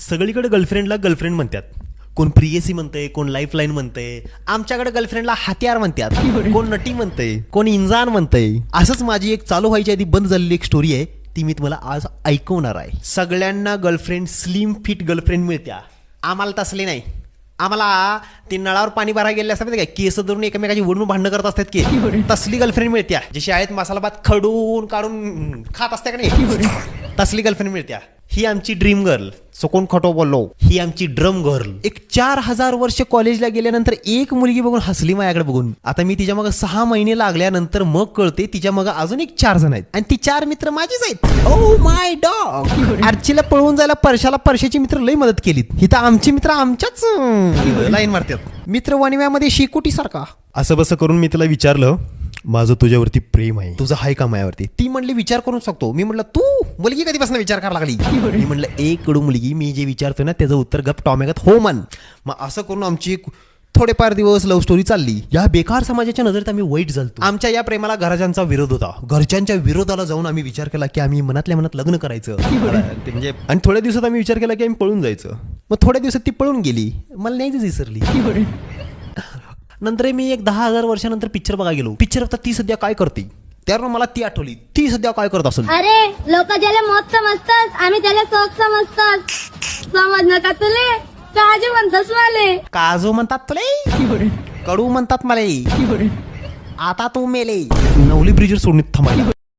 सगळीकडे गर्लफ्रेंडला गर्लफ्रेंड म्हणतात. कोण प्रियसी म्हणते, कोण लाईफलाईन म्हणते. आमच्याकडे गर्लफ्रेंडला हत्यार म्हणतात, कोण नटी म्हणते, कोण इंजान म्हणते. असंच माझी एक चालू व्हायची आधी बंद झालेली एक स्टोरी आहे, ती मी तुम्हाला आज ऐकवणार आहे. सगळ्यांना गर्लफ्रेंड स्लिम फिट गर्लफ्रेंड मिळत्या, आम्हाला तसली नाही. आम्हाला ती नळावर पाणी भरायला गेले असतात काय, केस धरून एकमेकाची वडून भांडणं करत असतात की, तसली गर्लफ्रेंड मिळत्या. जी शाळेत मसाला भात खडून काढून खात असते का नाही, तसली गर्लफ्रेंड मिळत्या. ही आमची ड्रीम गर्ल. सो कोण खोटो बोललो, ही आमची ड्रम गर्ल. एक 4000 वर्ष कॉलेजला गेल्यानंतर एक मुलगी बघून हसली माझ्याकडे बघून. आता मी तिच्या मग 6 महिने लागल्यानंतर मग कळते तिच्या मग अजून एक 4 जण आहेत आणि ती 4 मित्र माझीच आहेत. Oh my dog. आरचीला पळवून जायला परशाची मित्र लई मदत केली. ही तर आमची मित्र आमच्याच लाईन मारतात. मित्र वणव्यामध्ये शिकुटी सारखा. असं बसं करून मी तिला विचारलं, माझं तुझ्यावरती प्रेम आहे, तुझं हाय का मायावरती. ती म्हणली विचार करून शकतो. मी म्हटलं तू मुलगी कधीपासून विचार करायला लागली. मी म्हटलं एक कडू मुलगी, मी जे विचारतोय ना त्याचं उत्तर गप टॉमेगत हो मन. मग असं करून आमची थोडेफार दिवस लव्ह स्टोरी चालली. या बेकार समाजाच्या नजरेत आम्ही वाईट झालतो. आमच्या या प्रेमाला घरच्यांचा विरोध होता. घरच्यांच्या विरोधाला जाऊन आम्ही विचार केला की आम्ही मनातल्या मनात लग्न करायचं म्हणजे. आणि थोड्या दिवसात आम्ही विचार केला की आम्ही पळून जायचं. मग थोड्या दिवसात ती पळून गेली, मला नाहीच विसरली. नंतर मी एक 10,000 वर्षानंतर पिक्चर बघायला गेलो. पिक्चर आता ती सध्या काय करते त्यावर मला ती आठवली. ती सध्या काय करत असेल. अरे लोक ज्याला मौत समजतात आम्ही त्याला शोक समजतात. समजलं का तुले? काजू म्हणतस माले. काजू म्हणतात तुले, कडू म्हणतात मला. आता तू मेले. नवली ब्रिजवर सोडून थांबायला.